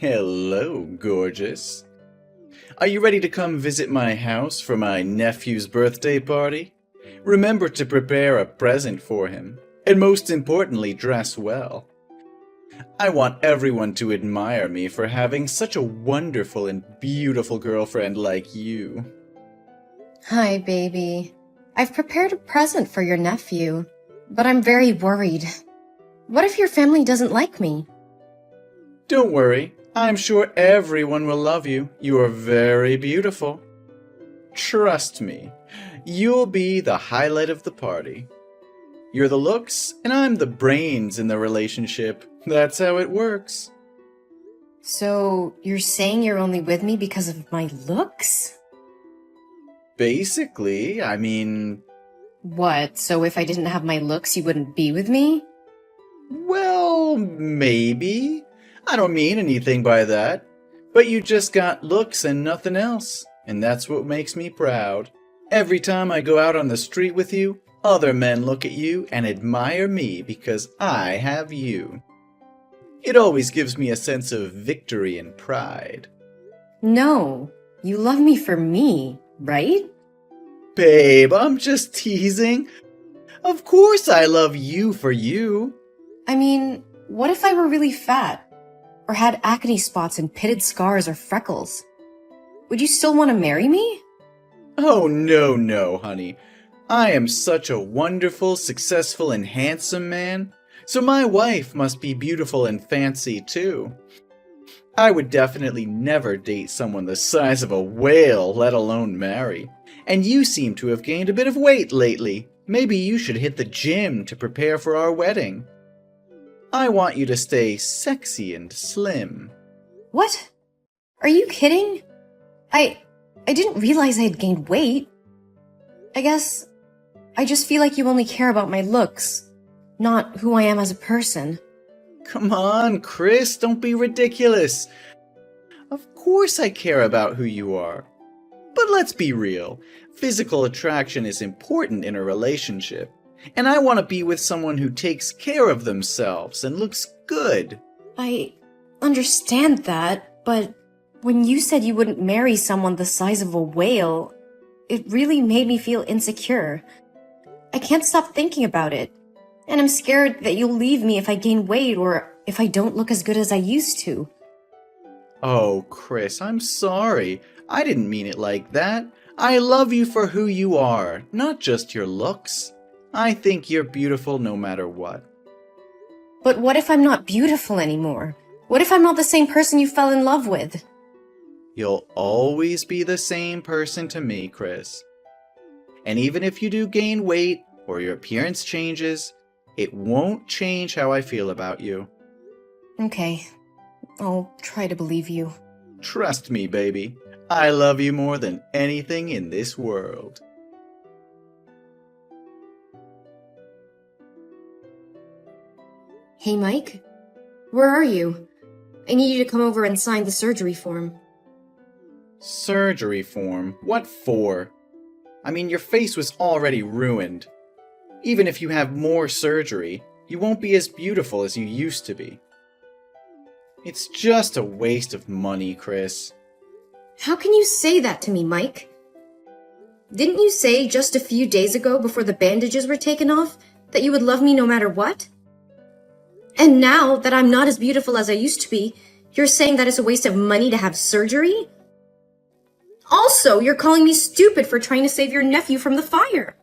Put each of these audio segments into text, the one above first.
Hello, gorgeous. Are you ready to come visit my house for my nephew's birthday party? Remember to prepare a present for him, and most importantly, dress well. I want everyone to admire me for having such a wonderful and beautiful girlfriend like you. Hi, baby. I've prepared a present for your nephew, but I'm very worried. What if your family doesn't like me? Don't worry, I'm sure everyone will love you. You are very beautiful. Trust me, you'll be the highlight of the party. You're the looks, and I'm the brains in the relationship. That's how it works. So, you're saying you're only with me because of my looks? Basically, I mean... What, so if I didn't have my looks, you wouldn't be with me? Well, maybe. I don't mean anything by that. But you just got looks and nothing else. And that's what makes me proud. Every time I go out on the street with you, other men look at you and admire me because I have you. It always gives me a sense of victory and pride. No, you love me for me, right? Babe, I'm just teasing. Of course I love you for you. I mean, what if I were really fat? Or had acne spots and pitted scars or freckles? Would you still want to marry me? Oh, no, honey. I am such a wonderful, successful, and handsome man, so my wife must be beautiful and fancy too. I would definitely never date someone the size of a whale, let alone marry. And you seem to have gained a bit of weight lately. Maybe you should hit the gym to prepare for our wedding. I want you to stay sexy and slim. What? Are you kidding? I didn't realize I had gained weight. I guess I just feel like you only care about my looks, not who I am as a person. Come on, Chris, don't be ridiculous. Of course I care about who you are. But let's be real. Physical attraction is important in a relationship. And I want to be with someone who takes care of themselves and looks good. I understand that, but when you said you wouldn't marry someone the size of a whale, it really made me feel insecure. I can't stop thinking about it. And I'm scared that you'll leave me if I gain weight or if I don't look as good as I used to. Oh, Chris, I'm sorry. I didn't mean it like that. I love you for who you are, not just your looks. I think you're beautiful no matter what. But what if I'm not beautiful anymore? What if I'm not the same person you fell in love with? You'll always be the same person to me, Chris. And even if you do gain weight or your appearance changes, it won't change how I feel about you. Okay, I'll try to believe you. Trust me, baby. I love you more than anything in this world. Hey, Mike? Where are you? I need you to come over and sign the surgery form. Surgery form? What for? I mean, your face was already ruined. Even if you have more surgery, you won't be as beautiful as you used to be. It's just a waste of money, Chris. How can you say that to me, Mike? Didn't you say just a few days ago before the bandages were taken off that you would love me no matter what? And now that I'm not as beautiful as I used to be, you're saying that it's a waste of money to have surgery? Also, you're calling me stupid for trying to save your nephew from the fire.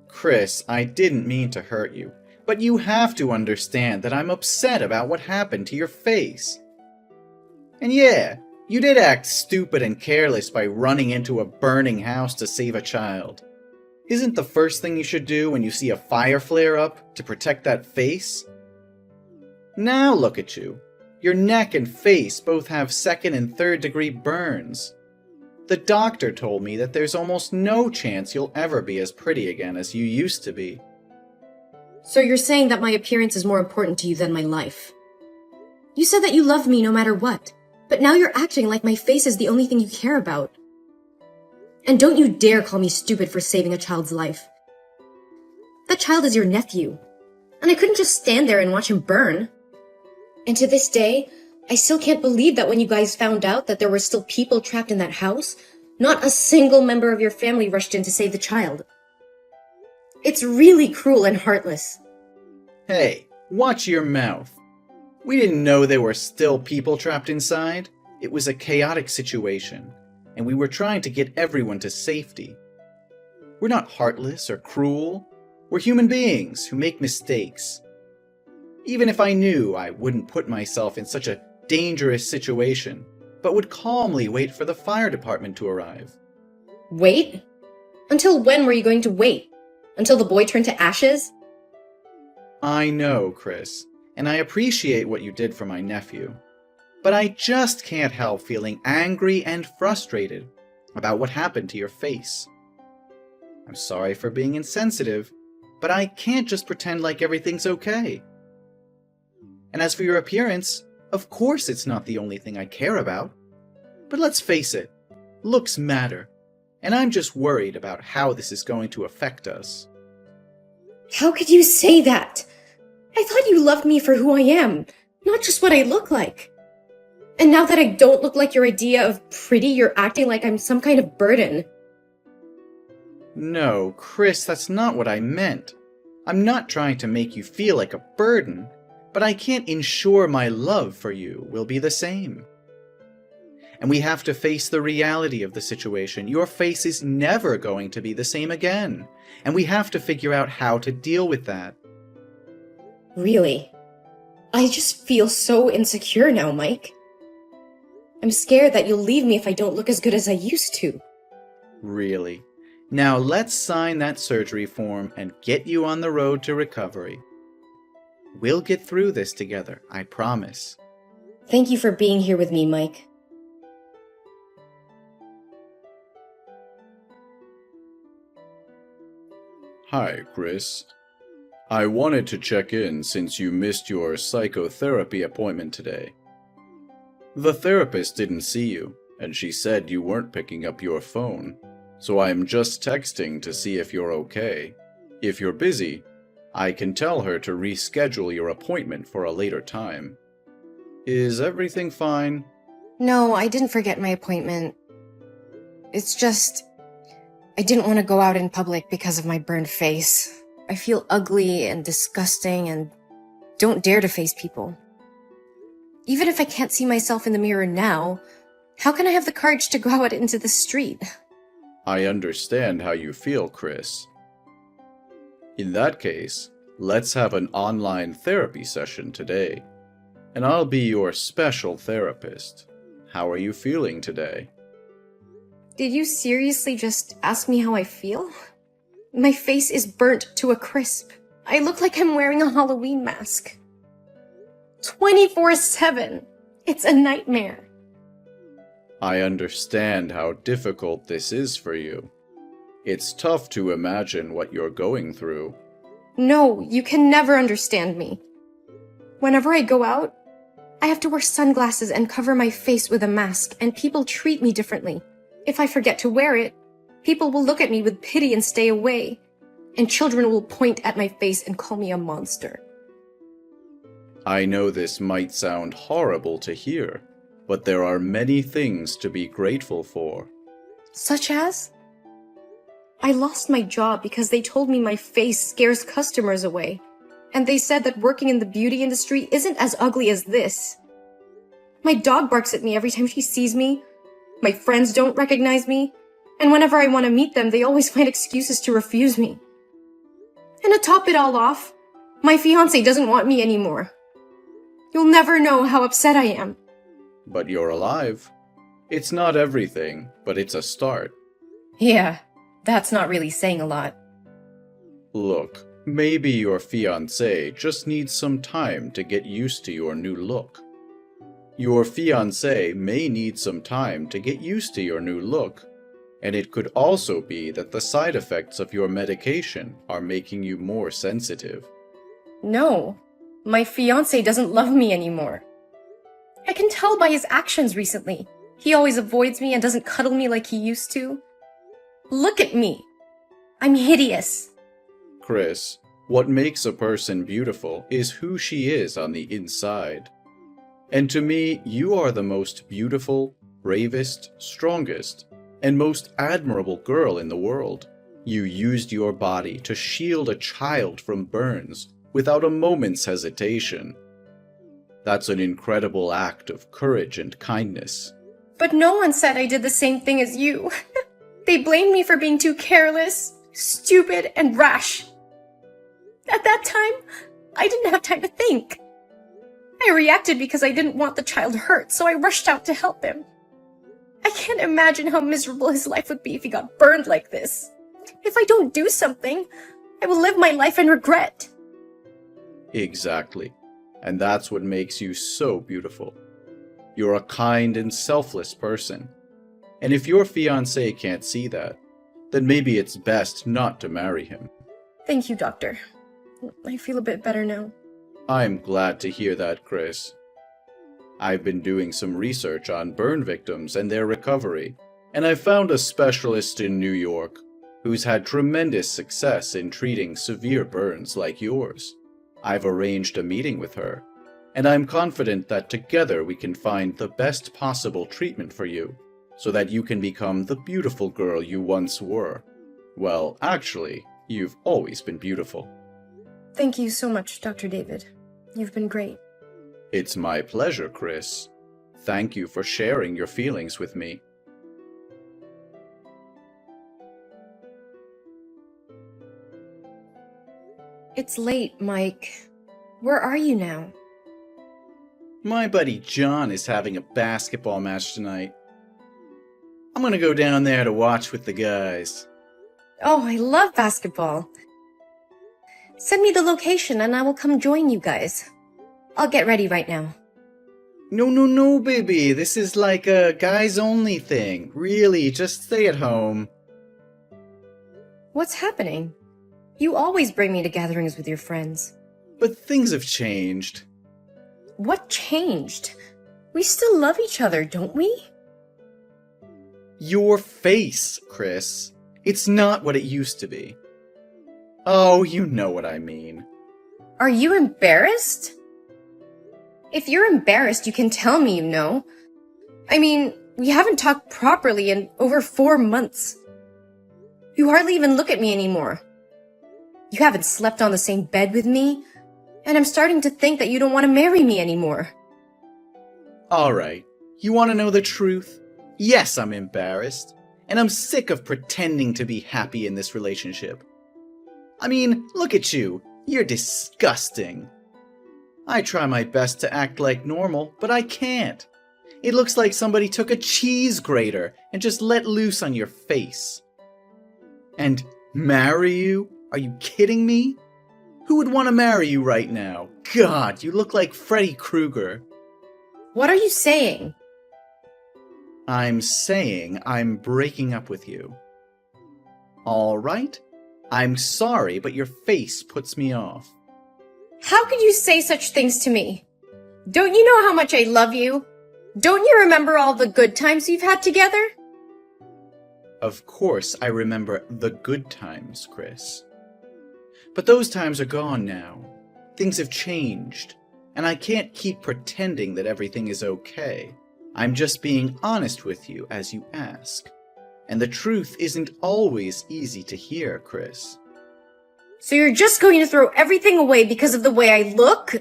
Chris, I didn't mean to hurt you, but you have to understand that I'm upset about what happened to your face. And yeah, you did act stupid and careless by running into a burning house to save a child. Isn't the first thing you should do when you see a fire flare up to protect that face? Now look at you. Your neck and face both have 2nd and 3rd degree burns. The doctor told me that there's almost no chance you'll ever be as pretty again as you used to be. So you're saying that my appearance is more important to you than my life. You said that you love me no matter what, but now you're acting like my face is the only thing you care about. And don't you dare call me stupid for saving a child's life. That child is your nephew, and I couldn't just stand there and watch him burn. And to this day, I still can't believe that when you guys found out that there were still people trapped in that house, not a single member of your family rushed in to save the child. It's really cruel and heartless. Hey, watch your mouth. We didn't know there were still people trapped inside. It was a chaotic situation, and we were trying to get everyone to safety. We're not heartless or cruel. We're human beings who make mistakes. Even if I knew, I wouldn't put myself in such a dangerous situation, but would calmly wait for the fire department to arrive. Wait? Until when were you going to wait? Until the boy turned to ashes? I know, Chris, and I appreciate what you did for my nephew. But I just can't help feeling angry and frustrated about what happened to your face. I'm sorry for being insensitive, but I can't just pretend like everything's okay. And as for your appearance, of course it's not the only thing I care about. But let's face it, looks matter, and I'm just worried about how this is going to affect us. How could you say that? I thought you loved me for who I am, not just what I look like. And now that I don't look like your idea of pretty, you're acting like I'm some kind of burden. No, Chris, that's not what I meant. I'm not trying to make you feel like a burden, but I can't ensure my love for you will be the same. And we have to face the reality of the situation. Your face is never going to be the same again, and we have to figure out how to deal with that. Really? I just feel so insecure now, Mike. I'm scared that you'll leave me if I don't look as good as I used to. Really? Now let's sign that surgery form and get you on the road to recovery. We'll get through this together, I promise. Thank you for being here with me, Mike. Hi, Chris. I wanted to check in since you missed your psychotherapy appointment today. The therapist didn't see you, and she said you weren't picking up your phone, so I'm just texting to see if you're okay. If you're busy, I can tell her to reschedule your appointment for a later time. Is everything fine? No, I didn't forget my appointment. It's just, I didn't want to go out in public because of my burned face. I feel ugly and disgusting and don't dare to face people. Even if I can't see myself in the mirror now, how can I have the courage to go out into the street? I understand how you feel, Chris. In that case, let's have an online therapy session today, and I'll be your special therapist. How are you feeling today? Did you seriously just ask me how I feel? My face is burnt to a crisp. I look like I'm wearing a Halloween mask. 24/7. It's a nightmare. I understand how difficult this is for you. It's tough to imagine what you're going through. No, you can never understand me. Whenever I go out, I have to wear sunglasses and cover my face with a mask, and people treat me differently. If I forget to wear it, people will look at me with pity and stay away, and children will point at my face and call me a monster. I know this might sound horrible to hear, but there are many things to be grateful for. Such as? I lost my job because they told me my face scares customers away, and they said that working in the beauty industry isn't as ugly as this. My dog barks at me every time she sees me, my friends don't recognize me, and whenever I want to meet them, they always find excuses to refuse me. And to top it all off, my fiancé doesn't want me anymore. You'll never know how upset I am. But you're alive. It's not everything, but it's a start. Yeah, that's not really saying a lot. Look, maybe your fiancé just needs some time to get used to your new look. Your fiancé may need some time to get used to your new look, and it could also be that the side effects of your medication are making you more sensitive. No, my fiancé doesn't love me anymore. I can tell by his actions recently. He always avoids me and doesn't cuddle me like he used to. Look at me. I'm hideous. Chris, what makes a person beautiful is who she is on the inside. And to me, you are the most beautiful, bravest, strongest, and most admirable girl in the world. You used your body to shield a child from burns without a moment's hesitation. That's an incredible act of courage and kindness. But no one said I did the same thing as you. They blamed me for being too careless, stupid, and rash. At that time, I didn't have time to think. I reacted because I didn't want the child hurt, so I rushed out to help him. I can't imagine how miserable his life would be if he got burned like this. If I don't do something, I will live my life in regret. Exactly. And that's what makes you so beautiful. You're a kind and selfless person. And if your fiancé can't see that, then maybe it's best not to marry him. Thank you, Doctor. I feel a bit better now. I'm glad to hear that, Chris. I've been doing some research on burn victims and their recovery, and I found a specialist in New York who's had tremendous success in treating severe burns like yours. I've arranged a meeting with her, and I'm confident that together we can find the best possible treatment for you, so that you can become the beautiful girl you once were. Well, actually, you've always been beautiful. Thank you so much, Dr. David. You've been great. It's my pleasure, Chris. Thank you for sharing your feelings with me. It's late, Mike. Where are you now? My buddy John is having a basketball match tonight. I'm gonna go down there to watch with the guys. Oh, I love basketball. Send me the location and I will come join you guys. I'll get ready right now. No, baby. This is like a guys-only thing. Really, just stay at home. What's happening? You always bring me to gatherings with your friends. But things have changed. What changed? We still love each other, don't we? Your face, Chris. It's not what it used to be. Oh, you know what I mean. Are you embarrassed? If you're embarrassed, you can tell me, you know. I mean, we haven't talked properly in over 4 months. You hardly even look at me anymore. You haven't slept on the same bed with me, and I'm starting to think that you don't want to marry me anymore. Alright, you want to know the truth? Yes, I'm embarrassed, and I'm sick of pretending to be happy in this relationship. I mean, look at you. You're disgusting. I try my best to act like normal, but I can't. It looks like somebody took a cheese grater and just let loose on your face. And marry you? Are you kidding me? Who would want to marry you right now? God, you look like Freddy Krueger. What are you saying? I'm saying I'm breaking up with you. All right? I'm sorry, but your face puts me off. How could you say such things to me? Don't you know how much I love you? Don't you remember all the good times we've had together? Of course I remember the good times, Chris. But those times are gone now. Things have changed, and I can't keep pretending that everything is okay. I'm just being honest with you as you ask. And the truth isn't always easy to hear, Chris. So you're just going to throw everything away because of the way I look?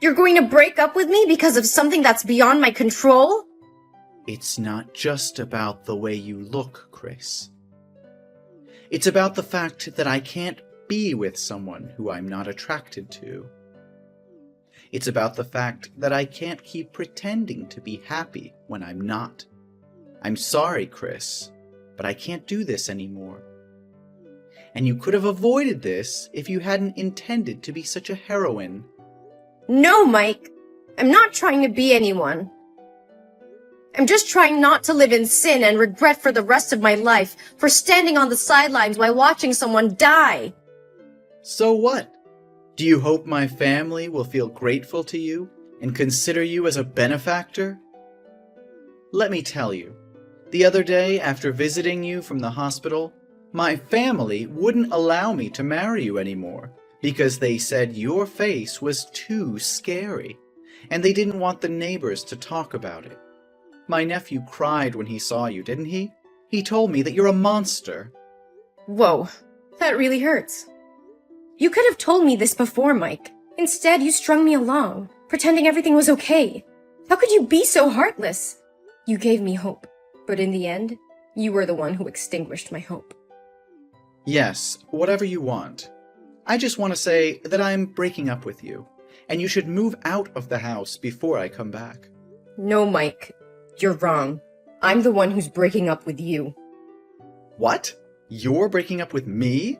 You're going to break up with me because of something that's beyond my control? It's not just about the way you look, Chris. It's about the fact that I can't be with someone who I'm not attracted to. It's about the fact that I can't keep pretending to be happy when I'm not. I'm sorry, Chris, but I can't do this anymore. And you could have avoided this if you hadn't intended to be such a heroine. No, Mike. I'm not trying to be anyone. I'm just trying not to live in sin and regret for the rest of my life for standing on the sidelines while watching someone die. So what? Do you hope my family will feel grateful to you and consider you as a benefactor? Let me tell you, the other day after visiting you from the hospital, my family wouldn't allow me to marry you anymore because they said your face was too scary and they didn't want the neighbors to talk about it. My nephew cried when he saw you, didn't he? He told me that you're a monster. Whoa, that really hurts. You could have told me this before, Mike. Instead, you strung me along, pretending everything was okay. How could you be so heartless? You gave me hope, but in the end, you were the one who extinguished my hope. Yes, whatever you want. I just want to say that I'm breaking up with you, and you should move out of the house before I come back. No, Mike, you're wrong. I'm the one who's breaking up with you. What? You're breaking up with me?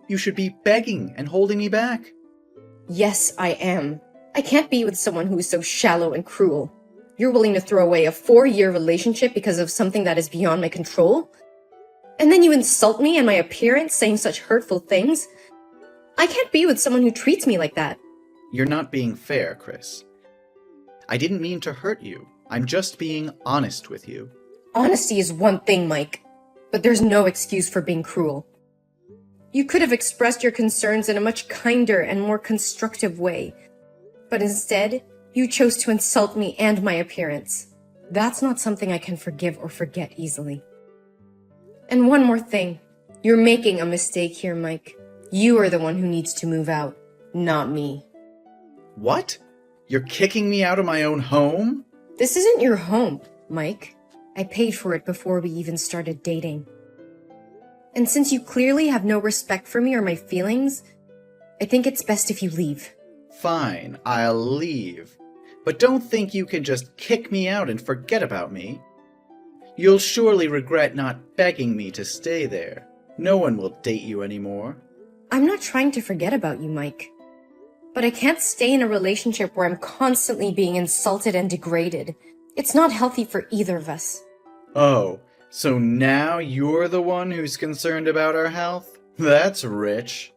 You should be begging and holding me back. Yes, I am. I can't be with someone who is so shallow and cruel. You're willing to throw away a 4-year relationship because of something that is beyond my control? And then you insult me and my appearance, saying such hurtful things? I can't be with someone who treats me like that. You're not being fair, Chris. I didn't mean to hurt you. I'm just being honest with you. Honesty is one thing, Mike, but there's no excuse for being cruel. You could have expressed your concerns in a much kinder and more constructive way, but instead, you chose to insult me and my appearance. That's not something I can forgive or forget easily. And one more thing. You're making a mistake here, Mike. You are the one who needs to move out, not me. What? You're kicking me out of my own home? This isn't your home, Mike. I paid for it before we even started dating. And since you clearly have no respect for me or my feelings, I think it's best if you leave. Fine, I'll leave. But don't think you can just kick me out and forget about me. You'll surely regret not begging me to stay there. No one will date you anymore. I'm not trying to forget about you, Mike. But I can't stay in a relationship where I'm constantly being insulted and degraded. It's not healthy for either of us. Oh, so now you're the one who's concerned about our health? That's rich.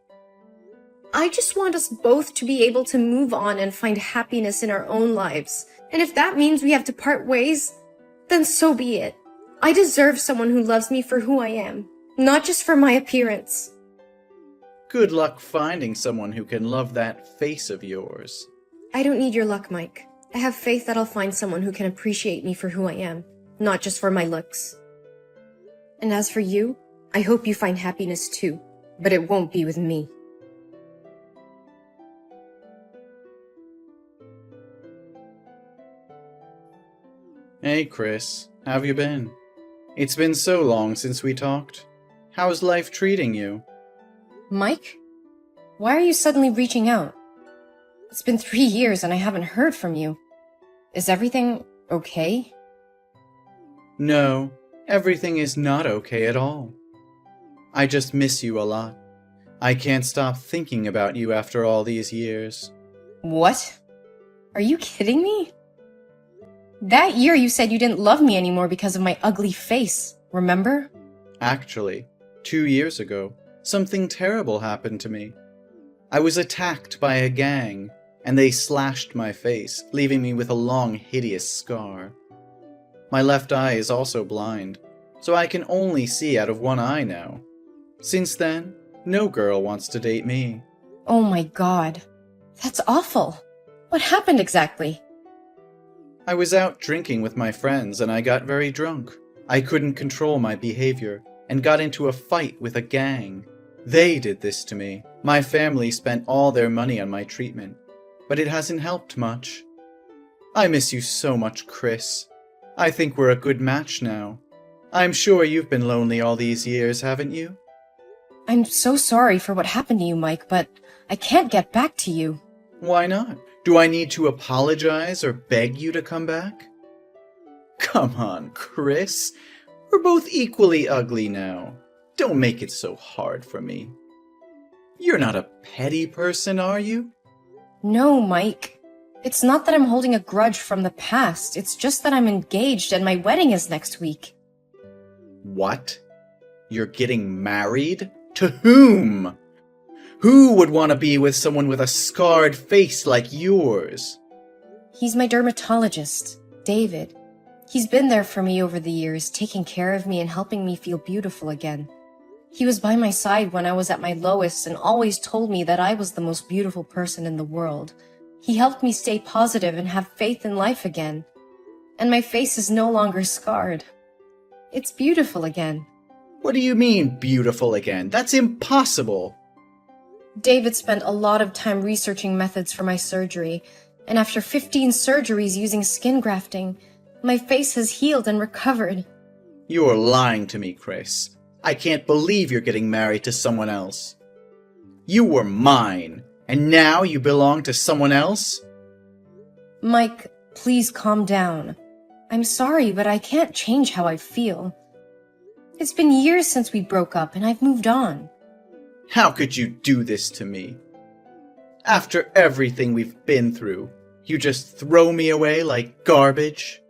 I just want us both to be able to move on and find happiness in our own lives. And if that means we have to part ways, then so be it. I deserve someone who loves me for who I am, not just for my appearance. Good luck finding someone who can love that face of yours. I don't need your luck, Mike. I have faith that I'll find someone who can appreciate me for who I am, not just for my looks. And as for you, I hope you find happiness too, but it won't be with me. Hey, Chris. How have you been? It's been so long since we talked. How's life treating you? Mike? Why are you suddenly reaching out? It's been 3 years and I haven't heard from you. Is everything okay? No, everything is not okay at all. I just miss you a lot. I can't stop thinking about you after all these years. What? Are you kidding me? That year you said you didn't love me anymore because of my ugly face, remember? Actually, 2 years ago, something terrible happened to me. I was attacked by a gang, and they slashed my face, leaving me with a long, hideous scar. My left eye is also blind, so I can only see out of one eye now. Since then, no girl wants to date me. Oh my god. That's awful. What happened exactly? I was out drinking with my friends and I got very drunk. I couldn't control my behavior and got into a fight with a gang. They did this to me. My family spent all their money on my treatment, but it hasn't helped much. I miss you so much, Chris. I think we're a good match now. I'm sure you've been lonely all these years, haven't you? I'm so sorry for what happened to you, Mike, but I can't get back to you. Why not? Do I need to apologize or beg you to come back? Come on, Chris. We're both equally ugly now. Don't make it so hard for me. You're not a petty person, are you? No, Mike. It's not that I'm holding a grudge from the past. It's just that I'm engaged and my wedding is next week. What? You're getting married? To whom? Who would want to be with someone with a scarred face like yours? He's my dermatologist, David. He's been there for me over the years, taking care of me and helping me feel beautiful again. He was by my side when I was at my lowest and always told me that I was the most beautiful person in the world. He helped me stay positive and have faith in life again. And my face is no longer scarred. It's beautiful again. What do you mean, beautiful again? That's impossible! David spent a lot of time researching methods for my surgery, and after 15 surgeries using skin grafting, my face has healed and recovered. You're lying to me, Chris. I can't believe you're getting married to someone else. You were mine, and now you belong to someone else? Mike, please calm down. I'm sorry, but I can't change how I feel. It's been years since we broke up, and I've moved on. How could you do this to me? After everything we've been through, you just throw me away like garbage?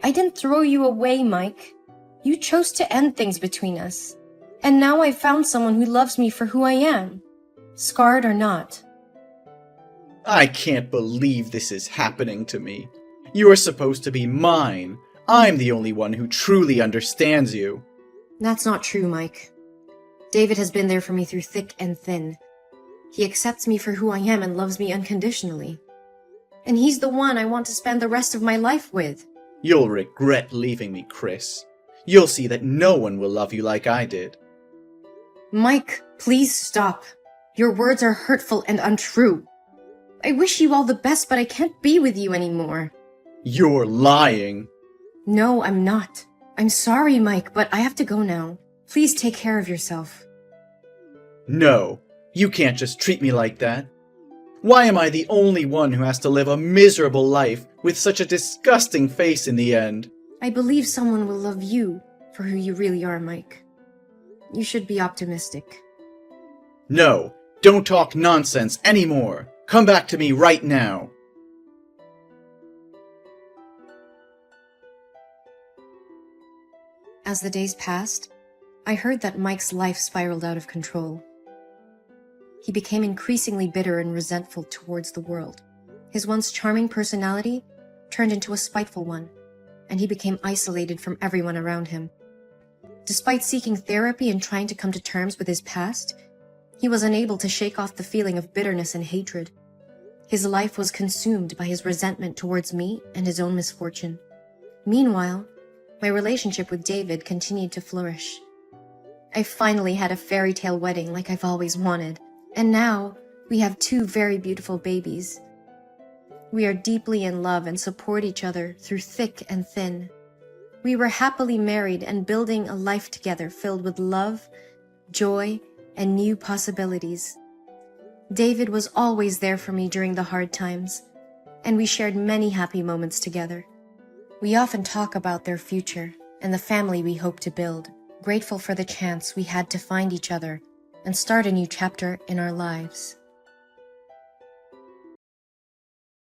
I didn't throw you away, Mike. You chose to end things between us. And now I've found someone who loves me for who I am, scarred or not. I can't believe this is happening to me. You are supposed to be mine. I'm the only one who truly understands you. That's not true, Mike. David has been there for me through thick and thin. He accepts me for who I am and loves me unconditionally. And he's the one I want to spend the rest of my life with. You'll regret leaving me, Chris. You'll see that no one will love you like I did. Mike, please stop. Your words are hurtful and untrue. I wish you all the best, but I can't be with you anymore. You're lying. No, I'm not. I'm sorry, Mike, but I have to go now. Please take care of yourself. No, you can't just treat me like that. Why am I the only one who has to live a miserable life with such a disgusting face in the end? I believe someone will love you for who you really are, Mike. You should be optimistic. No, don't talk nonsense anymore. Come back to me right now. As the days passed, I heard that Mike's life spiraled out of control. He became increasingly bitter and resentful towards the world. His once charming personality turned into a spiteful one, and he became isolated from everyone around him. Despite seeking therapy and trying to come to terms with his past, he was unable to shake off the feeling of bitterness and hatred. His life was consumed by his resentment towards me and his own misfortune. Meanwhile, my relationship with David continued to flourish. I finally had a fairy tale wedding like I've always wanted, and now we have 2 very beautiful babies. We are deeply in love and support each other through thick and thin. We were happily married and building a life together filled with love, joy, and new possibilities. David was always there for me during the hard times, and we shared many happy moments together. We often talk about their future and the family we hope to build, grateful for the chance we had to find each other and start a new chapter in our lives.